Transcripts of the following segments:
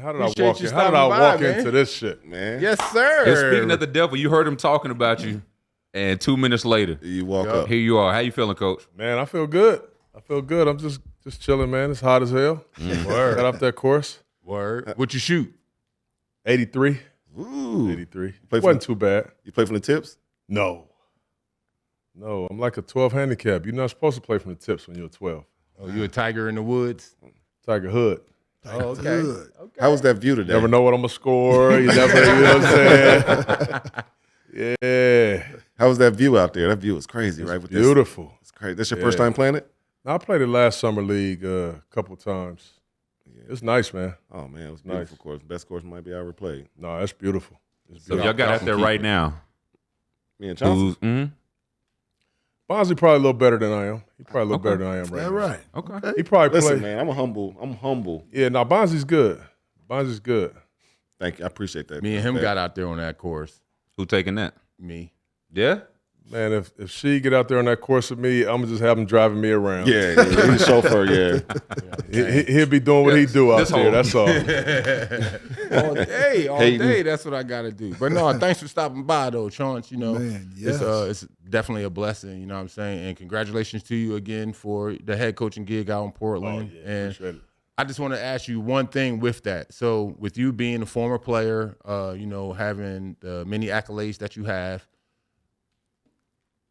how did Appreciate I walk into this shit, man? Yes, sir. And speaking of the devil, you heard him talking about you, and 2 minutes later, You walk up. here you are. How you feeling, Coach? Man, I feel good. I'm just chilling, man. It's hot as hell. Word. Got off that course. Word. What you shoot? 83. Ooh. 83. Play for Wasn't too bad. You play from the tips? No, I'm like a 12 handicap. You're not supposed to play from the tips when you're 12. Oh, you a tiger in the woods? Tiger Hood. Oh, okay. How was that view today? Never know what I'm going to score. You know what I'm saying? Yeah. How was that view out there? That view was crazy, right? With Beautiful. It's crazy. That's your first time playing it? I played it last summer league a couple times. Yeah. It's nice, man. Oh, man, it was beautiful Nice. course. Best course might be ever played. No, that's beautiful. It's So beautiful. y'all got out there right now. Me and Chauncey. Bonzi probably a little better than I am. He probably a little better than I am right All now. right. Okay. He probably Listen, play. man, I'm humble. Yeah, now Bonzi's good. Bonzi's good. Thank you. I appreciate that. Me and man. him got out there on that course. Who taking that? Me. Yeah? Man, if she get out there on that course with me, I'm gonna just have him driving me around. Yeah, he's a chauffeur, yeah. He'll be doing what he do out there. That's all. All day. That's what I got to do. But no, thanks for stopping by, though, Chauncey. You know, Man, yes. it's definitely a blessing. You know what I'm saying? And congratulations to you again for the head coaching gig out in Portland. And Appreciate it. I just want to ask you one thing with that. So, with you being a former player, you know, having the many accolades that you have,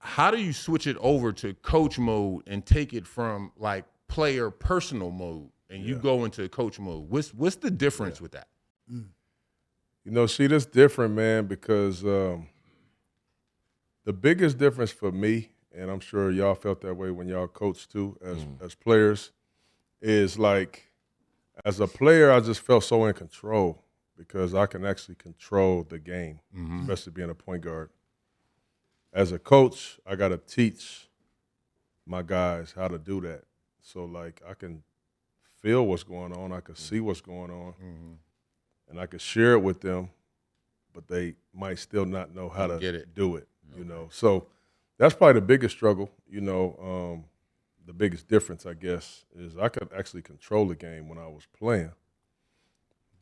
how do you switch it over to coach mode and take it from like player personal mode and you go into coach mode? What's the difference with that? You know, see, that's different, man, because the biggest difference for me, and I'm sure y'all felt that way when y'all coached too, as players, is like, as a player, I just felt so in control because I can actually control the game, especially being a point guard. As a coach, I got to teach my guys how to do that. So, like, I can feel what's going on. I can see what's going on. And I can share it with them, but they might still not know how to do it, you know. So that's probably the biggest struggle, you know. The biggest difference, I guess, is I could actually control the game when I was playing.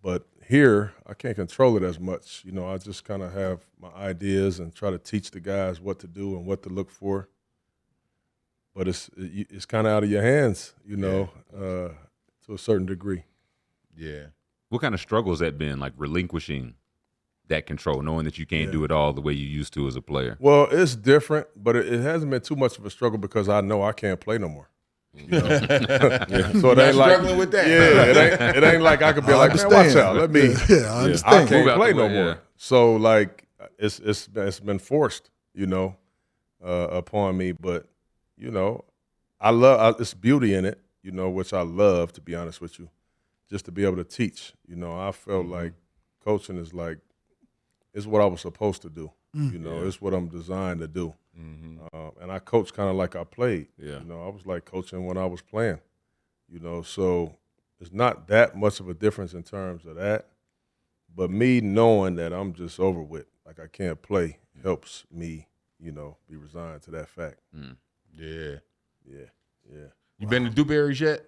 But here, I can't control it as much. You know, I just kind of have my ideas and try to teach the guys what to do and what to look for. But it's kind of out of your hands, you know, to a certain degree. Yeah. What kind of struggle has that been, like relinquishing that control, knowing that you can't do it all the way you used to as a player? Well, it's different, but it hasn't been too much of a struggle because I know I can't play no more. You know? So it ain't like struggling with that. Yeah, it ain't like I could be like, man, watch out. Let me. I understand. I can't Move out play the no way, more. So like it's been forced, you know, upon me. But you know, it's beauty in it, you know, which I love, to be honest with you, just to be able to teach. You know, I felt like coaching is like it's what I was supposed to do. You know, it's what I'm designed to do. And I coach kind of like I played. Yeah. You know, I was like coaching when I was playing. You know, so it's not that much of a difference in terms of that. But me knowing that I'm just over with, like I can't play, helps me, you know, be resigned to that fact. Yeah. Yeah. You been to Dewberry's yet?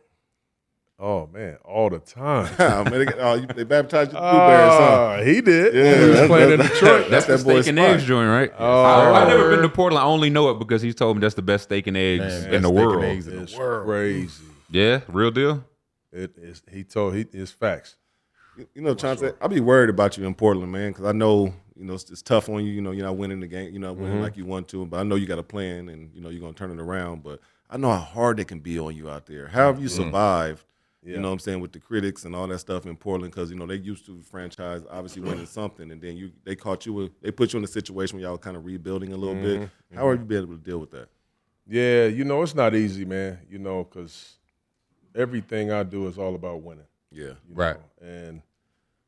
Oh man, all the time. They baptized you in Dewberry, son. He did. Yeah, He was playing in Detroit. That's the that boy's steak and spot. eggs joint, right? Oh. I've never been to Portland. I only know it because he's told me that's the best steak and eggs in the world. It's crazy. Yeah, real deal. It is. It's facts. You know, Chauncey, I'll be worried about you in Portland, man, because I know, you know, it's tough on you. You know, you're not winning the game. You're not winning like you want to, but I know you got a plan, and you know you're gonna turn it around. But I know how hard it can be on you out there. How have you survived? You know what I'm saying, with the critics and all that stuff in Portland, because, you know, they used to franchise obviously winning something, and then they put you in a situation where y'all were kind of rebuilding a little bit. How have you been able to deal with that? Yeah, you know, it's not easy, man, you know, because everything I do is all about winning. Yeah. You Right. know? And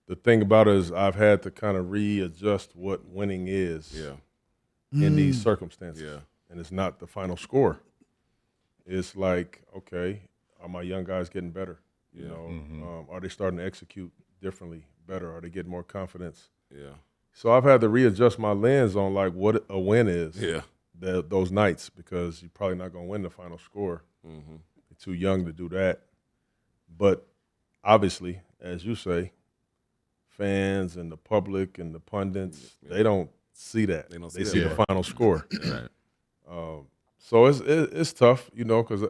the thing about it is I've had to kind of readjust what winning is in these circumstances. Yeah. And it's not the final score. It's like, okay, are my young guys getting better? You know, are they starting to execute differently, better? Are they getting more confidence? Yeah. So I've had to readjust my lens on like what a win is. Yeah. Those nights, because you're probably not going to win the final score. You're too young to do that. But obviously, as you say, fans and the public and the pundits, they don't see that. They don't They see see that. the final score. Right. So it's tough, you know, because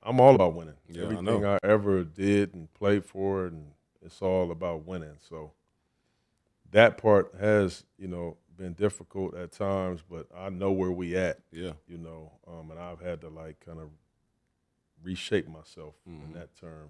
I'm all about winning. Yeah, I Everything know. I ever did and played for, and it's all about winning. So that part has, you know, been difficult at times, but I know where we at, Yeah. you know, and I've had to like kind of reshape myself in that term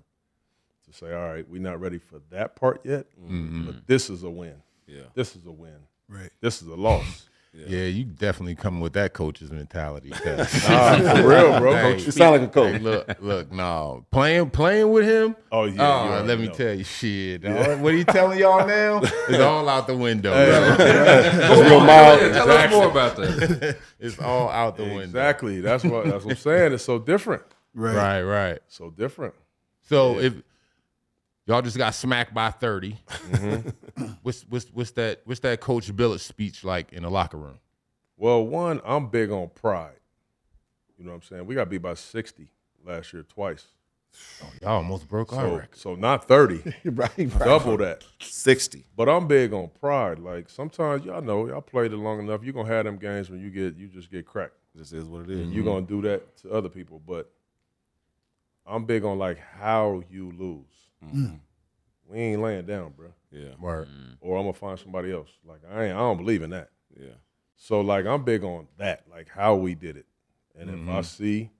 to say, all right, we're not ready for that part yet, but this is a win. Yeah. This is a win. Right. This is a loss. Yeah, you definitely come with that coach's mentality. 'Cause- Nah, for real, bro. Hey, You sound like a coach. hey, look, no, playing with him. Oh, yeah, you already let me know. tell you, shit. What he telling y'all now is all out the window. It's real mild. Tell us more about that. It's all out the window. Exactly. That's what I'm saying. It's so different. Right. Right. So different. So if y'all just got smacked by 30, what's that Coach Billups speech like in the locker room? Well, one, I'm big on pride. You know what I'm saying? We got beat by 60 last year twice. Y'all almost broke our record. So not 30, right. double that. 60. But I'm big on pride. Like sometimes y'all know, y'all played it long enough. You're gonna have them games when you just get cracked. This is what it is. You're gonna do that to other people. But I'm big on like how you lose. We ain't laying down, bro. Yeah. Word. Or I'm gonna find somebody else. Like I don't believe in that. Yeah. So like I'm big on that, like how we did it. And if I see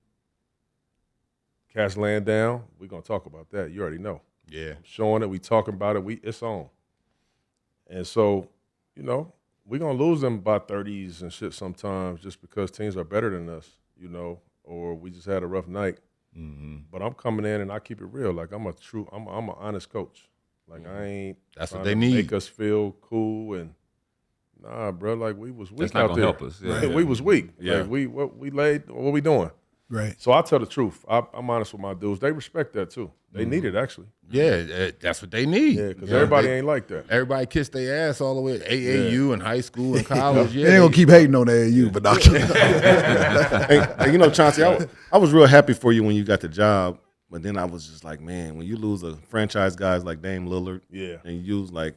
cats laying down, we're gonna talk about that. You already know. Yeah. I'm showing it, we talking about it, it's on. And so, you know, we're gonna lose them by 30s and shit sometimes just because teams are better than us, you know, or we just had a rough night. But I'm coming in and I keep it real. Like I'm an honest coach. Like I ain't That's what trying they to need. make us feel cool and nah, bro. Like we was weak That's not out gonna there. help us. Yeah. We was weak. Yeah. Like what we doing? Right. So I tell the truth. I'm honest with my dudes. They respect that too. They need it actually. Yeah, that's what they need. Yeah, because You know, everybody they- ain't like that. Everybody kissed their ass all the way AAU and high school and college. Yeah, They ain't gonna keep hating on the AU, but not Hey, you know, Chauncey, I was real happy for you when you got the job, but then I was just like, man, when you lose a franchise guys like Dame Lillard, Yeah. and you use like,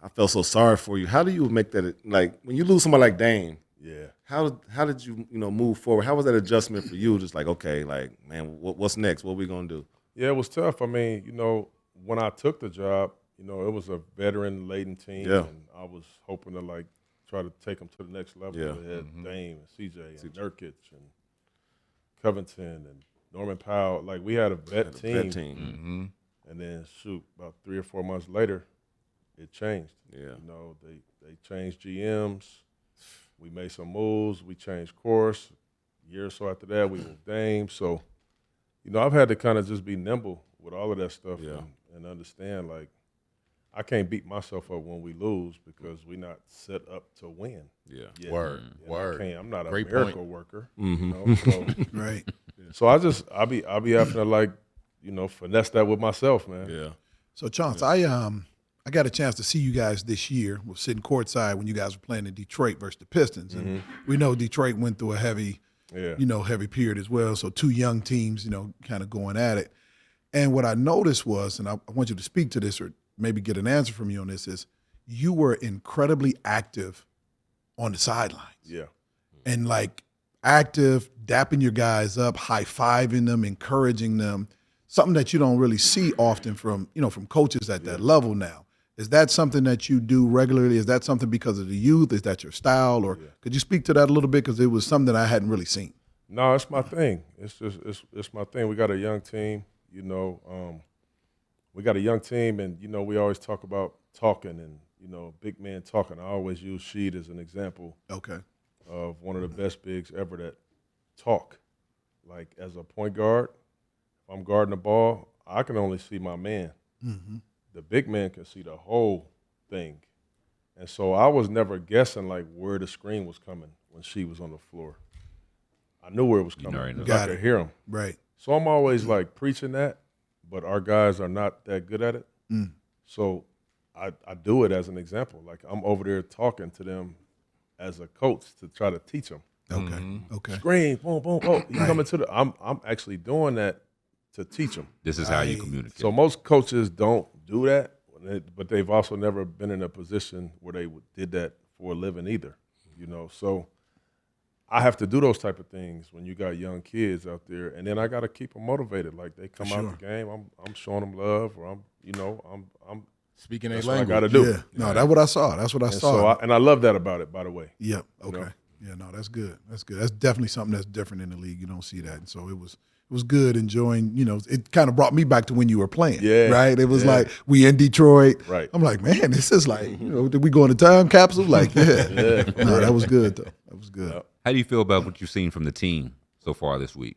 I felt so sorry for you. How do you make that like when you lose somebody like Dame? Yeah. How did you move forward? How was that adjustment for you? Just like, okay, like, man, what's next? What we gonna do? Yeah, it was tough. I mean, you know, when I took the job, you know, it was a veteran-laden team, Yeah. and I was hoping to like try to take them to the next level. Yeah. They had Dame and CJ and Nurkic and Covington and Norman Powell. Like we had a vet team. That team. And then shoot, about 3 or 4 months later, it changed. Yeah. You know, they changed GMs. We made some moves. We changed course. A year or so after that, we moved Dame. So, you know, I've had to kind of just be nimble with all of that stuff Yeah. and understand, like, I can't beat myself up when we lose because we're not set up to win. Yeah. yet. Word, And word. I'm not a Great miracle point. worker. Mm-hmm. You know? So, right. so I'll be having to like, you know, finesse that with myself, man. Yeah. So, Chauncey, I got a chance to see you guys this year. We're sitting courtside when you guys were playing in Detroit versus the Pistons, and we know Detroit went through a heavy period as well. So 2 young teams, you know, kind of going at it. And what I noticed was, and I want you to speak to this or maybe get an answer from you on this, is you were incredibly active on the sidelines. Yeah. And like active, dapping your guys up, high-fiving them, encouraging them, something that you don't really see often from coaches at that level now. Is that something that you do regularly? Is that something because of the youth? Is that your style? Or could you speak to that a little bit? Because it was something that I hadn't really seen. No, it's my thing. It's just it's my thing. We got a young team, you know. We got a young team, and you know we always talk about talking and you know big man talking. I always use Sheed as an example Okay. of one of the best bigs ever that talk. Like as a point guard, if I'm guarding the ball, I can only see my man. Mm-hmm. The big man can see the whole thing, and so I was never guessing like where the screen was coming when she was on the floor. I knew where it was coming already know. because I Got could it. hear him. Right. So I'm always like preaching that, but our guys are not that good at it. Mm. So I do it as an example. Like I'm over there talking to them as a coach to try to teach them. Okay. Okay. Screen, boom, boom, oh, you coming to the. I'm actually doing that to teach them. This is how you Right. communicate. So most coaches don't do that. but they've also never been in a position where they did that for a living either, you know. So I have to do those type of things when you got young kids out there, and then I got to keep them motivated. Like they come out the game, I'm showing them love, or I'm speaking that's a what language. I got to do. Yeah, no, that's what I saw. That's what I saw. So I love that about it, by the way. Yep. Okay. You know? Yeah. No, that's good. That's good. That's definitely something that's different in the league. You don't see that, and so it was good enjoying. You know, it kind of brought me back to when you were playing. Yeah. Right. It was like we in Detroit. Right. I'm like, man, this is like, you know, did we go in a time capsule? Like, yeah. No, that was good though. That was good. How do you feel about what you've seen from the team so far this week?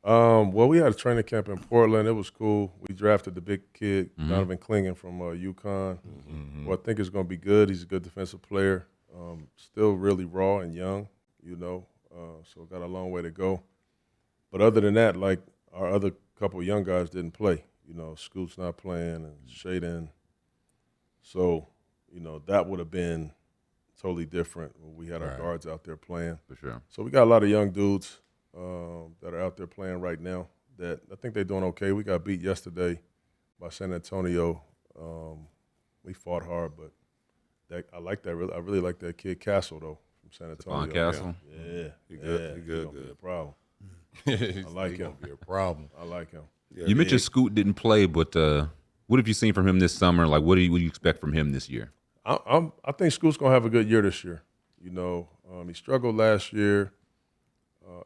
Well, we had a training camp in Portland. It was cool. We drafted the big kid, Donovan Clingan from UConn. Well, I think it's going to be good. He's a good defensive player. Still really raw and young, you know, so got a long way to go. But other than that, like our other couple of young guys didn't play. You know, Scoot's not playing and Shaden. So, you know, that would have been totally different when we had our guards out there playing. For sure. So we got a lot of young dudes that are out there playing right now that I think they're doing okay. We got beat yesterday by San Antonio. We fought hard, but I like that. I really like that kid Castle though from San Antonio. Castle. Yeah, He good. He good. Be a problem. I like him. Be a problem. I like him. Yeah, You mentioned Scoot didn't play, but what have you seen from him this summer? Like, what do you expect from him this year? I think Scoot's gonna have a good year this year. You know, he struggled last year.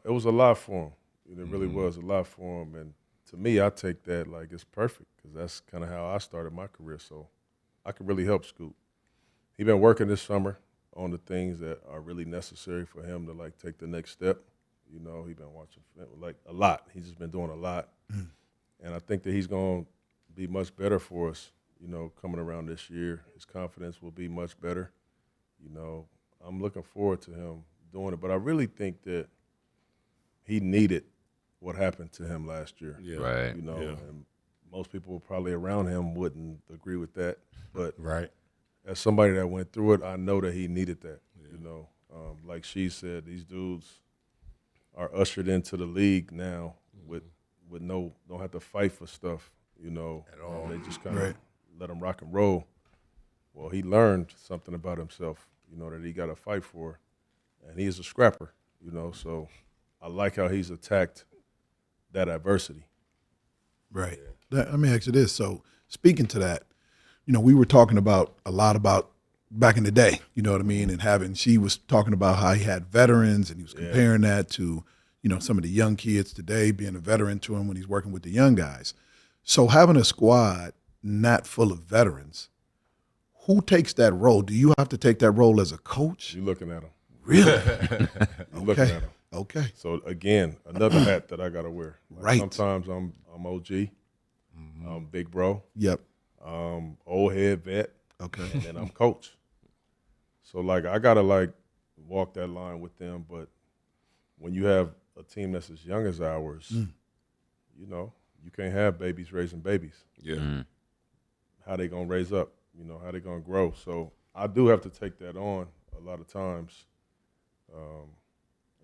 It was a lot for him. It really was a lot for him. And to me, I take that like it's perfect because that's kind of how I started my career. So I could really help Scoot. He's been working this summer on the things that are really necessary for him to like take the next step. You know, he's been watching like a lot. He's just been doing a lot. And I think that he's going to be much better for us, you know, coming around this year. His confidence will be much better. You know, I'm looking forward to him doing it. But I really think that he needed what happened to him last year. Yeah. Right. You know, and most people probably around him wouldn't agree with that. But as somebody that went through it, I know that he needed that. You know, like she said, these dudes are ushered into the league now with don't have to fight for stuff, you know. At all. They just kind of let them rock and roll. Well, he learned something about himself, you know, that he got to fight for. And he is a scrapper, you know, so I like how he's attacked that adversity. Right. Let me ask you this. So speaking to that, you know, we were talking a lot about back in the day, you know what I mean? And she was talking about how he had veterans and he was comparing that to, you know, some of the young kids today, being a veteran to him when he's working with the young guys. So having a squad not full of veterans, who takes that role? Do you have to take that role as a coach? You're looking at him. Really? You're looking at him. Okay. So again, another hat that I gotta wear. Like Right. Sometimes I'm OG, I'm big bro, Yep. old head vet, Okay. and then I'm coach. So like I gotta like walk that line with them. But when you have a team that's as young as ours, you know, you can't have babies raising babies. Yeah. How they gonna raise up? You know, how they gonna grow? So I do have to take that on a lot of times.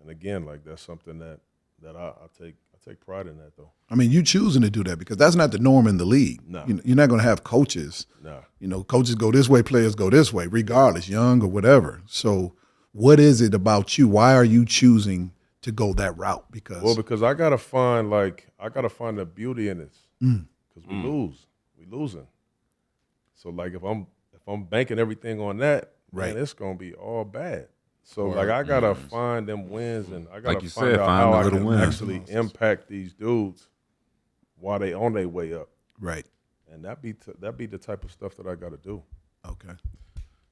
And again, like that's something that I take pride in that though. I mean, you choosing to do that because that's not the norm in the league. No. You're not going to have coaches. Nah. You know, coaches go this way, players go this way, regardless, young or whatever. So what is it about you? Why are you choosing to go that route? Because I gotta find the beauty in this. Because we losing. So like if I'm banking everything on that, man, it's gonna be all bad. So like I gotta find them wins, and I gotta Like you find said, out find how the I little can wins. actually impact these dudes while they on their way up. right. And that be the type of stuff that I gotta do. Okay.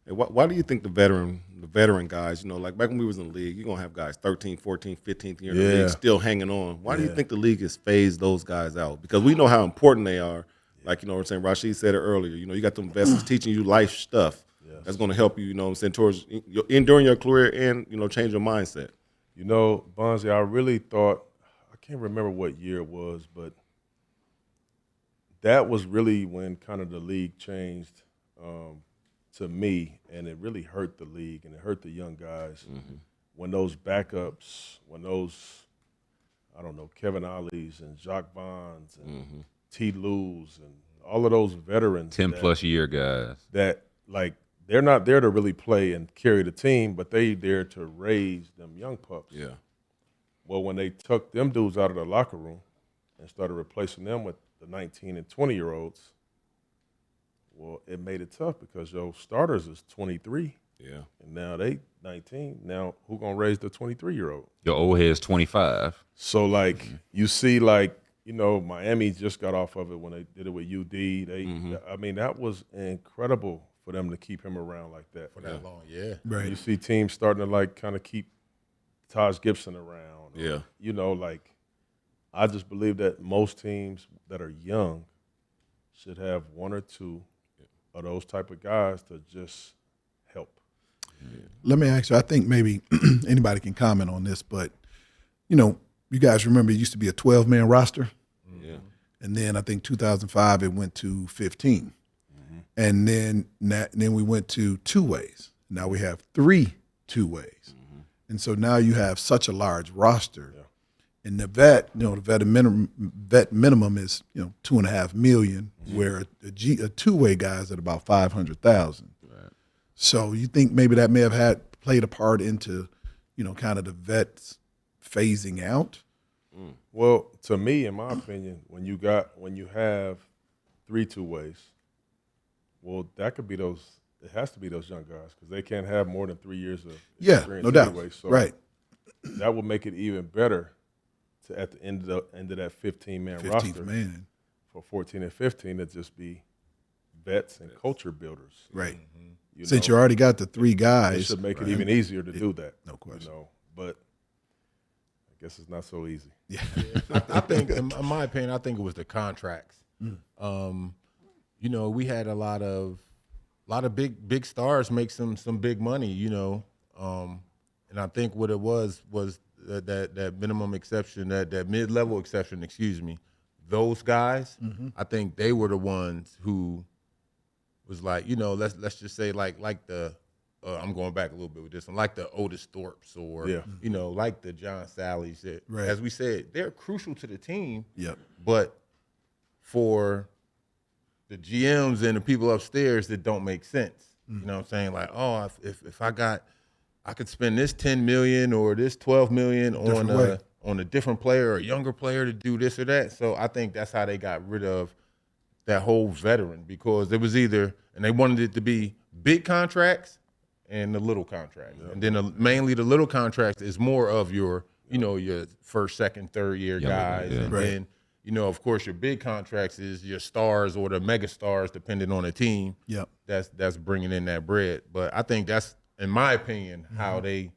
Hey, why do you think the veteran guys, you know, like back when we was in the league, you're going to have guys 13, 14, 15th year in the league still hanging on. Why do you think the league has phased those guys out? Because we know how important they are. Like, you know what I'm saying, Rasheed said it earlier. You know, you got them vets teaching you life stuff that's going to help you, you know what I'm saying, towards during your career and, you know, change your mindset. You know, Bonzi, I really thought, I can't remember what year it was, but that was really when kind of the league changed to me, and it really hurt the league and it hurt the young guys when those backups, when those, I don't know, Kevin Ollie's and Jacques Bonds and T. Lou's and all of those veterans, 10+ year guys. that like they're not there to really play and carry the team, but they there to raise them young pups. Yeah. Well, when they took them dudes out of the locker room and started replacing them with the 19 and 20-year-olds, well, it made it tough because your starters is 23. Yeah. And now they 19. Now who gonna raise the 23-year-old? Your old head's 25. So like you see, like, you know, Miami just got off of it when they did it with UD. I mean, that was incredible for them to keep him around like that for that long. Yeah, Right. You see teams starting to like kind of keep Taj Gibson around. Yeah. You know, like I just believe that most teams that are young should have one or two of those type of guys to just help. Let me ask you, I think maybe anybody can comment on this, but, you know, you guys remember it used to be a 12-man roster? Yeah. And then I think 2005 it went to 15. And then we went to two-ways. Now we have 3 two-ways. And so now you have such a large roster. Yeah. And the vet minimum is, you know, $2.5 million, where a two-way guy's at about $500,000. Right. So you think maybe that may have played a part into, you know, kind of the vets phasing out? Well, to me, in my opinion, when you have 3 two-ways, well, that could be those. It has to be those young guys because they can't have more than 3 years of experience no doubt. anyway. So Right. that will make it even better to at the end of that 15-man 15th roster man. for 14 and 15 to just be vets and culture builders. Right. You Since know, you already got the 3 guys. it should make it even easier to do that. No question. You know, but I guess it's not so easy. Yeah. I think, in my opinion, I think it was the contracts. You know, we had a lot of big stars make some big money. You know, and I think what it was that minimum exception, that mid-level exception. Excuse me, those guys. I think they were the ones who was like, you know, let's just say like the. I'm going back a little bit with this one, like the Otis Thorpes or, you know, like the John Sallies. That, Right. as we said, they're crucial to the team. Yep. But for the GMs and the people upstairs, that don't make sense. You know what I'm saying? Like, oh, if I could spend this $10 million or this $12 million on a different player or a younger player to do this or that. So I think that's how they got rid of that whole veteran, because it was either, and they wanted it to be big contracts and the little contracts. And then mainly the little contracts is more of your, you know, your first, second, third year guys. Yeah. And Right. then, you know, of course, your big contracts is your stars or the mega stars, depending on the team. Yep. That's bringing in that bread. But I think that's, in my opinion, how they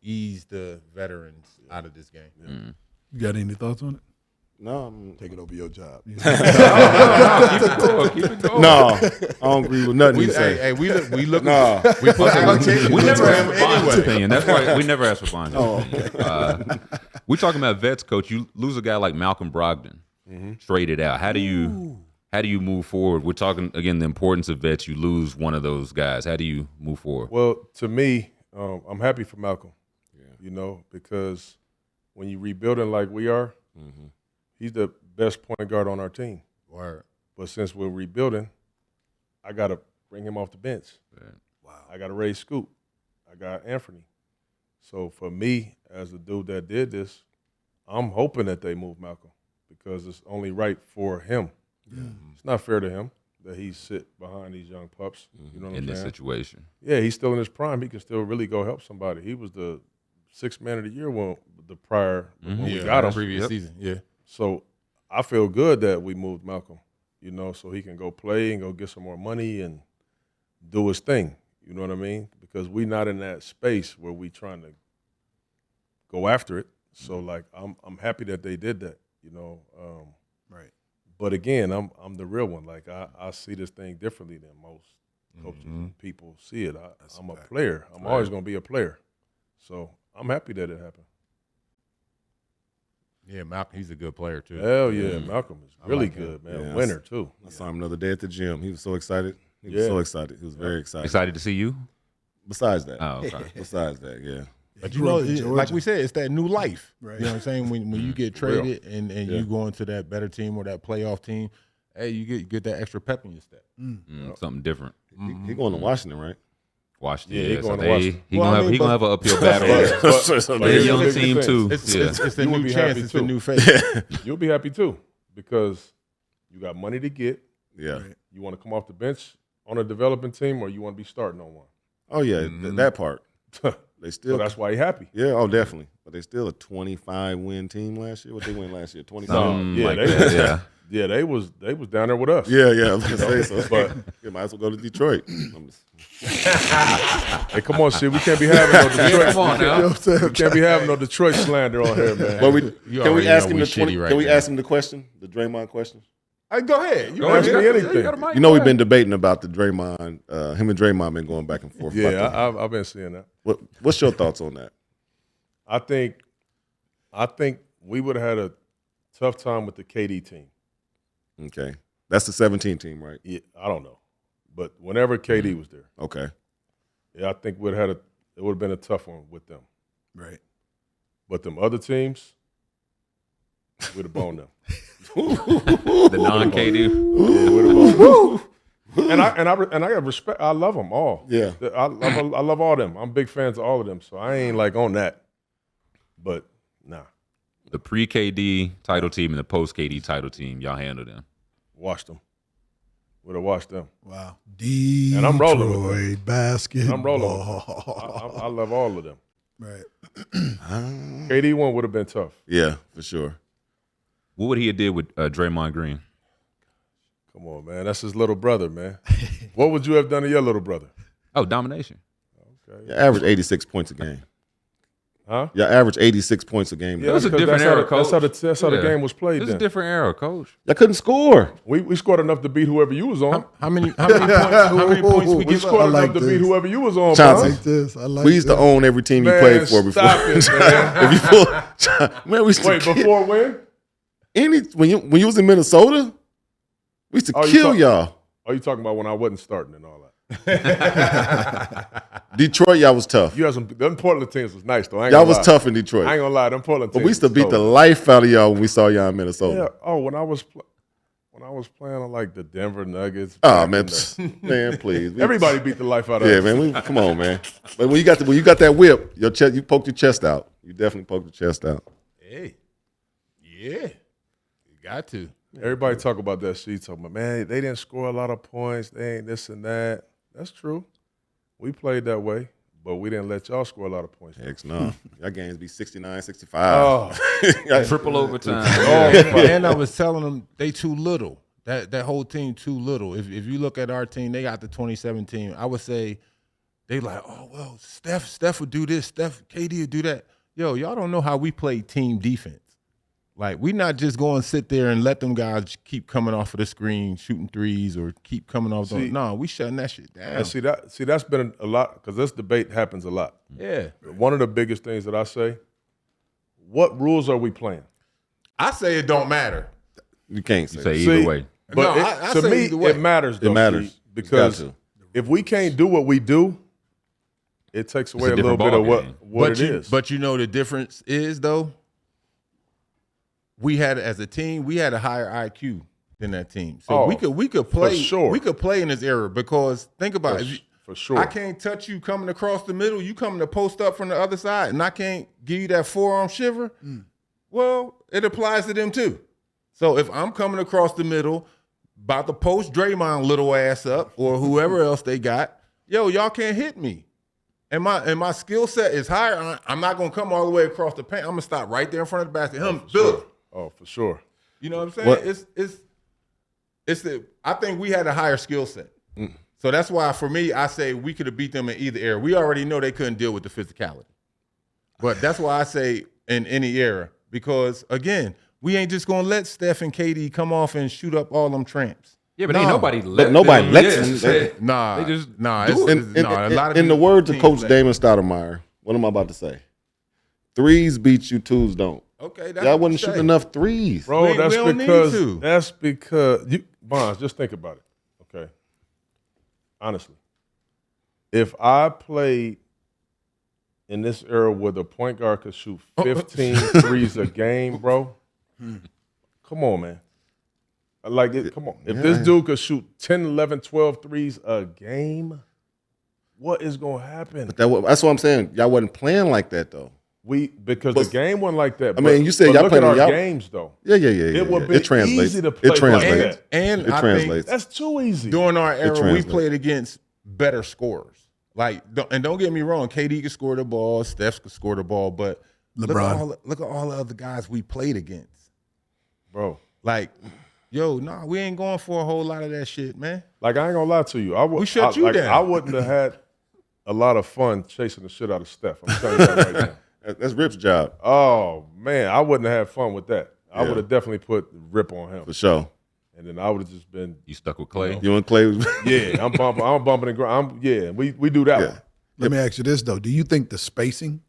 ease the veterans out of this game. You got any thoughts on it? No, I'm, Take it over your job. Keep it going. no, I don't agree with nothing you say. We look. No. We put We never asked for Bonzi's anyway. opinion. That's why we never asked for Bonzi's opinion. We're talking about vets, coach. You lose a guy like Malcolm Brogdon, traded out. How do you move forward? We're talking again the importance of vets. You lose one of those guys. How do you move forward? Well, to me, I'm happy for Malcolm, you know, because when you rebuilding like we are, he's the best point guard on our team. Word. But since we're rebuilding, I got to bring him off the bench. Right. Wow. I got to raise Scoop. I got Anthony. So for me, as the dude that did this, I'm hoping that they move Malcolm because it's only right for him. It's not fair to him that he sit behind these young pups. You know what In I'm this saying? situation, Yeah, he's still in his prime. He can still really go help somebody. He was the 6th man of the year when we got him. Previous season. Yeah. So I feel good that we moved Malcolm, you know, so he can go play and go get some more money and do his thing. You know what I mean? Because we're not in that space where we trying to go after it. So like I'm happy that they did that, you know. Right. But again, I'm the real one. Like I see this thing differently than most coaches and people see it. I'm a player. I'm always going to be a player. So I'm happy that it happened. Yeah, Malcolm, he's a good player too. Hell yeah, Malcolm is really like him. good, man. Yeah, Winner too. I saw him the other day at the gym. He was so excited. He was so excited. He was very excited. excited to see you. Besides that. Oh, okay. Besides that, yeah. But He you know, grew up in like Georgia. we said, it's that new life. Right. You know what I'm saying? When you get traded and you go into that better team or that playoff team, hey, you get that extra pep in your step. Something different. He going to Washington, right? Washington. Yeah, he so going to they- Washington. He Well, gonna I have mean, he gonna have an uphill battle. But They're a young here's the team thing. too. It's Yeah. the You would new be chance. happy It's the too. new face. You'll be happy too because you got money to get. Yeah. You want to come off the bench on a developing team, or you want to be starting on one. Oh yeah, that part. They still. So that's why he happy. Yeah. Oh, definitely. But they still a 25-win team last year. What they win last year? 27. Something Yeah, like they- that. Yeah. Yeah, they was down there with us. Yeah, yeah. I was gonna say so. But You might as well go to Detroit. hey, come on, shit, we can't be having no Detroit. Come on now. We can't be having no Detroit slander on here, man. But You can we already ask know him we the shitty right Can we now. ask him the question, the Draymond question? Go ahead. Go ahead, You me got- anything. you got a mic. You know, we've been debating about the Draymond. Him and Draymond been going back and forth. Yeah, about I've been seeing that. what's your thoughts on that? I think we would have had a tough time with the KD team. Okay, that's the 17 team, right? Yeah, I don't know, but whenever KD was there, Okay. yeah, I think it would have been a tough one with them. Right. But them other teams, we'd have boned them. The non-KD. And I got respect. I love them all. Yeah. I love all them. I'm big fans of all of them. So I ain't like on that. But nah, The pre-KD title team and the post-KD title team, y'all handle them. watch them. Would have watched them. Wow. Detroit And I'm rolling with them. basketball. I'm rolling with them. I love all of them. Right. KD one would have been tough. Yeah, for sure. What would he have did with Draymond Green? Come on, man. That's his little brother, man. What would you have done to your little brother? Oh, domination. You average 86 points a game. Huh? You average 86 points a game. Yeah, was a because different that's how era, the- That's how Coach. that's how the Yeah. game was played This is then. a different era, Coach. Y'all couldn't score. We scored enough to beat whoever you was on. How many points? How many points we We give scored up? I like enough to this. beat whoever you was on, Chauncey. bro. Like this. I like We used to this. own every team you Man, played for before. stop it, man. If you pull, man, we used to Wait, kill- before when? when you was in Minnesota, we used to Oh, you kill talk- y'all. Oh, you talking about when I wasn't starting and all that? Detroit, y'all was tough. You had some. Them Portland teams was nice though. I ain't Y'all gonna was lie. tough in Detroit. I ain't gonna lie. Them Portland teams. But we used to was beat the tough. life out of y'all when we saw y'all in Minnesota. Yeah. Oh, when I was playing on like the Denver Nuggets. Oh back man, in the- psst, man, please. Everybody beat the life out of Yeah, us. man. Come on, man. But when you got that whip, your chest, you poked your chest out. You definitely poked your chest out. Hey, yeah, you got to. Everybody talk about that shit. Talking about, man, they didn't score a lot of points. They ain't this and that. That's true. We played that way, but we didn't let y'all score a lot of points. Heck no. Y'all games be 69, 65. Oh, Triple overtime. And I was telling them they too little. That whole team too little. If you look at our team, they got the 2017. I would say they like, oh well, Steph would do this, KD would do that. Yo, y'all don't know how we play team defense. Like, we not just going to sit there and let them guys keep coming off of the screen, shooting threes, or keep coming off. No, we shutting that shit down. and see that's been a lot because this debate happens a lot. Yeah, One of the biggest things that I say, what rules are we playing? I say it don't matter. You can't say, Say that. either See, way. But No, it- I to say me, either way. it matters. Though, It matters. Steve, because It's got if we can't do what we do, it takes away a little different bit of ballgame. what it is. But you know the difference is though. We had as a team, we had a higher IQ than that team, so Oh, we could play. sure. We could play in this era because think about it. for sure. I can't touch you coming across the middle. You coming to post up from the other side, and I can't give you that forearm shiver. Well, it applies to them too. So if I'm coming across the middle, about to post Draymond little ass up or whoever else they got, yo, y'all can't hit me. And my skill set is higher. I'm not gonna come all the way across the paint. I'm gonna stop right there in front of the basket. Bill it. Oh, for sure. You know what I'm saying? What- I think we had a higher skill set. So that's why for me, I say we could have beat them in either era. We already know they couldn't deal with the physicality. But that's why I say in any era. Because again, we ain't just gonna let Steph and KD come off and shoot up all them tramps. Yeah, but ain't nobody let nobody them. lets them. Yeah. Nah, They just nah. do It's, it. nah, a lot of In the these words of teams Coach let- Damon Stoudemire, what am I about to say? Threes beat you, twos don't. Okay, that's Y'all what wasn't you shooting say. enough threes. Bro, We that's don't need because to. Bonds, just think about it. Okay. Honestly. If I played in this era where the point guard could shoot 15 threes a game, bro. Come on, man. Come on. If this dude could shoot 10, 11, 12 threes a game, what is going to happen? But that's what I'm saying. Y'all wasn't playing like that, though. Because the game wasn't like that. I mean, you said y'all look playing at our y'all games, though. Yeah. It would be it translates. easy to play it translates. like that. And it I translates. That's too easy. During our era, we translates. played against better scorers. Don't get me wrong, KD could score the ball, Steph could score the ball, but LeBron. look at all the other guys we played against. Bro. We ain't going for a whole lot of that shit, man. I ain't going to lie to you. We shut you down. I wouldn't have had a lot of fun chasing the shit out of Steph. I'm telling you that right now. That's Rip's job. Oh, man, I wouldn't have had fun with that. I Yeah. would have definitely put Rip on him. For sure. And then I would have just been, You stuck with Clay? You and Clay. yeah, I'm bumping and grinding. We do that one. Let me ask you this though: do you think the spacing,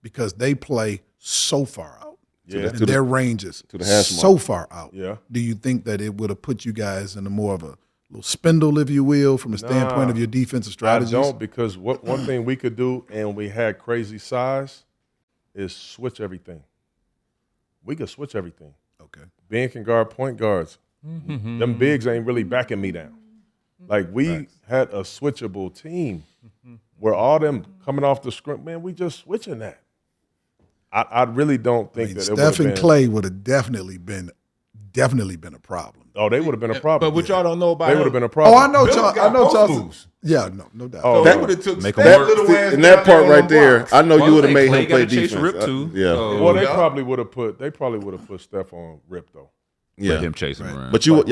because they play so far out, Yeah. and their ranges to the hash so mark. far out, Yeah. do you think that it would have put you guys in a more of a little spindle, if you will, from a standpoint of your defensive strategies? I don't, because one thing we could do, and we had crazy size, is switch everything. We could switch everything. Okay. Ben can guard point guards. Them bigs ain't really backing me down. We had a switchable team where all them coming off the scrim, man, we just switching that. I really don't think that it would have Steph and been. Clay would have definitely been a problem. Oh, they would have been a problem. But what y'all don't know about They him, would have been a problem. Oh, I know, Bill got post Chauncey. moves. Yeah, no doubt. Oh, So they would have took Make Steph 'em work. little ass In down that part there right on there, blocks. I know you would have made Clay him play gotta chase defense. Rip too. Yeah. So- Well, they Yeah. probably would have put Steph on Rip though. Yeah. Let him chase him around. But you would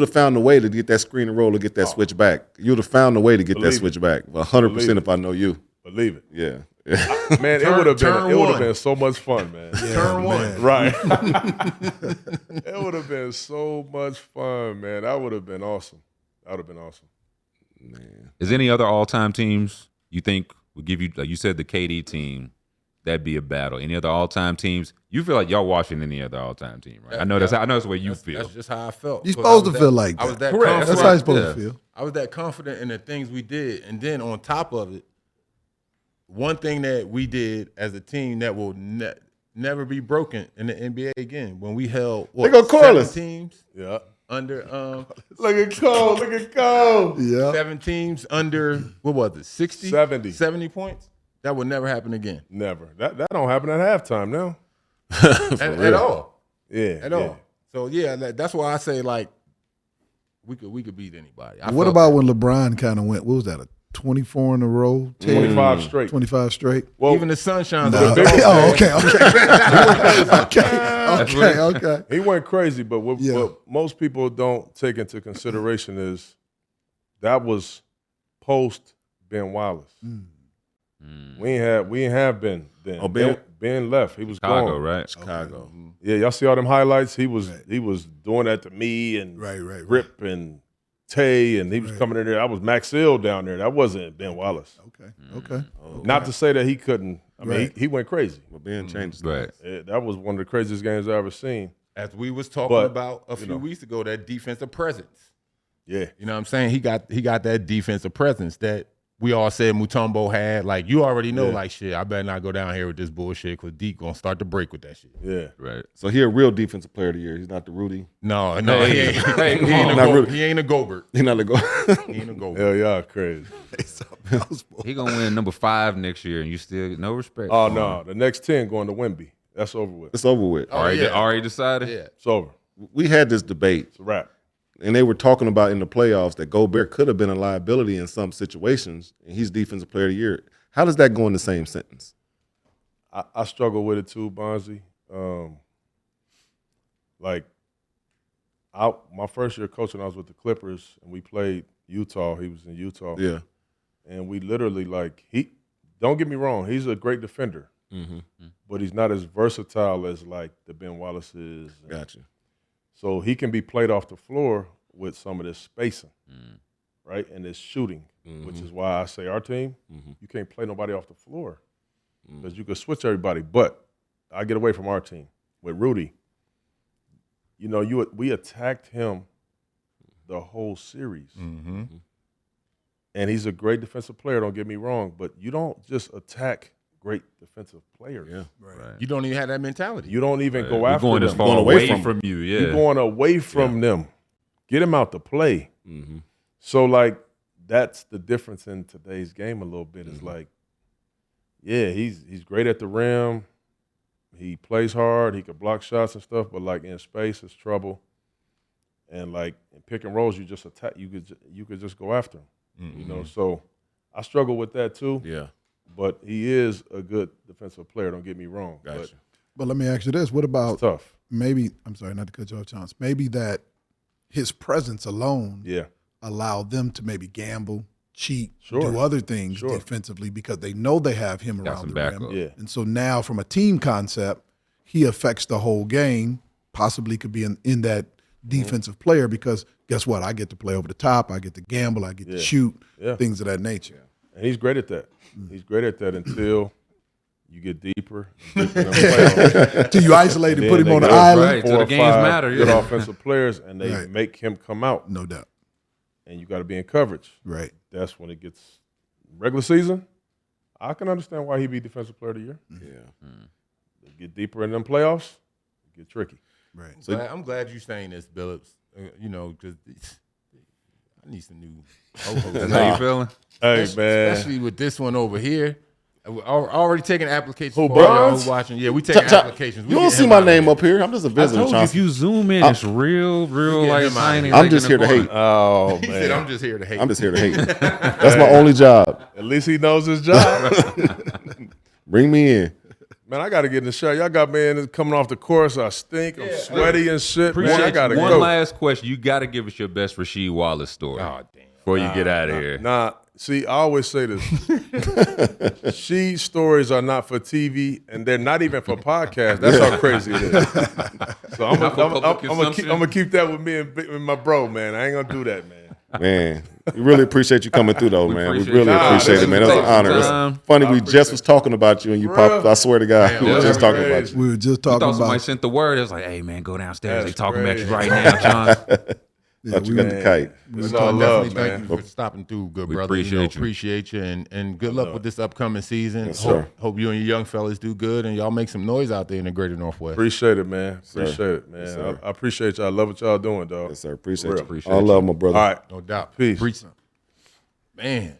have found a way to get that screen and roll to get that switch back. You would have found a way to get that Believe switch it. back. 100% Believe if I know you. Believe it, Yeah. man. Turn It would have one. been so much fun, man. Turn one. Right. It would have been so much fun, man. That would have been awesome. That would have been awesome. Is any other all-time teams you think would give you, like you said, the KD team? That'd be a battle. Any other all-time teams? You feel like y'all watching any other all-time team, right? I know that's the way you feel. That's just how I felt. You're 'Cause supposed I was to feel like I was that Correct. confident. That's how you're supposed Yeah. to feel. I was that confident in the things we did. And then on top of it, one thing that we did as a team that will never be broken in the NBA again, when we held They go 7 Corliss. teams Yeah. under Look at Cole. Look at Cole. Yeah. 7 teams under, what was it, 60? 70. 70 points? That will never happen again. Never. That don't happen at halftime now. At all. Yeah. At all. So yeah, that's why I say we could beat anybody. I What felt about that. when LeBron kind of went? What was that? A 24 in a row? 25 straight. 25 straight. Well, Even the Sunshine No. State. Oh, okay. he went crazy, but what Yeah. most people don't take into consideration is that was post Ben Wallace. We ain't have Ben then. Oh, Ben left. He was Chicago, gone. right? Chicago. Yeah, y'all see all them highlights? He was doing that to me and Right. Rip and Tay, and he was coming in there. I was Max Hill down there. That wasn't Ben Wallace. Okay. Not to say that he couldn't. I mean, Right. he went crazy. But Ben changes. Right. That was one of the craziest games I ever seen. As we was talking But, about a few weeks ago, that defensive presence. Yeah. You know what I'm saying? He got that defensive presence that we all said Mutombo had. Like, you already know, like, shit, I better not go down here with this bullshit because Deke going to start to break with that shit. Yeah. Right. So he a real defensive player of the year. He's not the Rudy. No, Hey, he ain't. hey, come he, ain't on. a Not Go- really. he ain't a Gobert. He's not the goal. He ain't a Gobert. Hell, y'all crazy. He gonna win number 5 next year, and you still no respect. Oh, for no. him. The next 10 going to Wemby. That's over with. It's over with. Already decided. Yeah. It's over. We had this debate, It's a wrap. and they were talking about in the playoffs that Gobert could have been a liability in some situations, and he's defensive player of the year. How does that go in the same sentence? I struggle with it too, Bonzi. My first year coaching, I was with the Clippers, and we played Utah. He was in Utah. Yeah. And we literally, don't get me wrong, he's a great defender. But he's not as versatile as, the Ben Wallace is. Gotcha. So he can be played off the floor with some of this spacing, right? And this shooting, which is why I say our team, you can't play nobody off the floor because you could switch everybody. But I get away from our team with Rudy. You know, we attacked him the whole series. And he's a great defensive player, don't get me wrong, but you don't just attack great defensive players. Yeah. Right. You don't even have that mentality. You don't even go We're after going them. as far Going away away from you. Yeah. You're going away from them. get him out to play. So, like, that's the difference in today's game a little bit. Is like, yeah, he's great at the rim. He plays hard. He can block shots and stuff, but like in space, it's trouble. And like in pick and rolls, you just attack. You could just go after him. You know, so I struggle with that too. Yeah. But he is a good defensive player. Don't get me wrong. Gotcha. But let me ask you this: what about It's tough. maybe? I'm sorry, not to cut you off, Chance. Maybe that his presence alone allowed them to maybe gamble, cheat, do other things defensively because they know they have him around the rim. Yeah. And so now, from a team concept, he affects the whole game. Possibly could be in that defensive player because guess what? I get to play over the top. I get to gamble. I get to shoot. Things of that nature. And he's great at that. He's great at that until you get deeper. Till you isolate and put him on the island. Right, so the games matter. Good offensive players, and they make him come out. No doubt. And you got to be in coverage. Right. That's when it gets regular season. I can understand why he'd be defensive player of the year. Yeah. Get deeper in them playoffs, get tricky. Right. So I'm glad you're saying this, Billups. You know, because I need some new co-hosts. That's how you feeling? Hey, man. Especially with this one over here. We're already taking applications Who, for y'all Bonzi? who watching. Yeah, we taking applications. You don't see my name up here. I'm just a I visitor, told you if Chauncey. you zoom in, it's real like tiny. I'm just here to hate. Oh, He man. said, I'm just here to hate. I'm just here to hate. That's my only job. At least he knows his job. Bring me in. Man, I got to get in the shower. Y'all got me in coming off the course. I stink. I'm sweaty and shit. Man, I Appreciate got to you. go. One last question. You got to give us your best Rasheed Wallace story before you get out of here. Nah, see, I always say this. She stories are not for TV, and they're not even for podcasts. That's how crazy it is. So I'm gonna keep that with me and my bro, man. I ain't gonna do that, man. Man, we really appreciate you coming through, though, man. We appreciate really you. appreciate it, man. It's an honor. time. It's funny, we just was talking about you, and you popped. I swear to God, we were just talking about you. We were just I talking thought somebody about. sent the word. It was like, hey, man, go downstairs. That's They talking about you crazy. right now, John. Thought you got the kite. It's all love, Definitely man. thank you for stopping through, good We brother. appreciate you. Appreciate you, and good luck with this upcoming season. Yes, sir. Hope you and your young fellas do good, and y'all make some noise out there in the greater Northwest. Appreciate it, man. Appreciate it, man. sir. I appreciate y'all. I love what y'all doing, dog. Yes, sir. Appreciate Real. you. Appreciate All you. love, my brother. All right. No doubt. Peace. Man.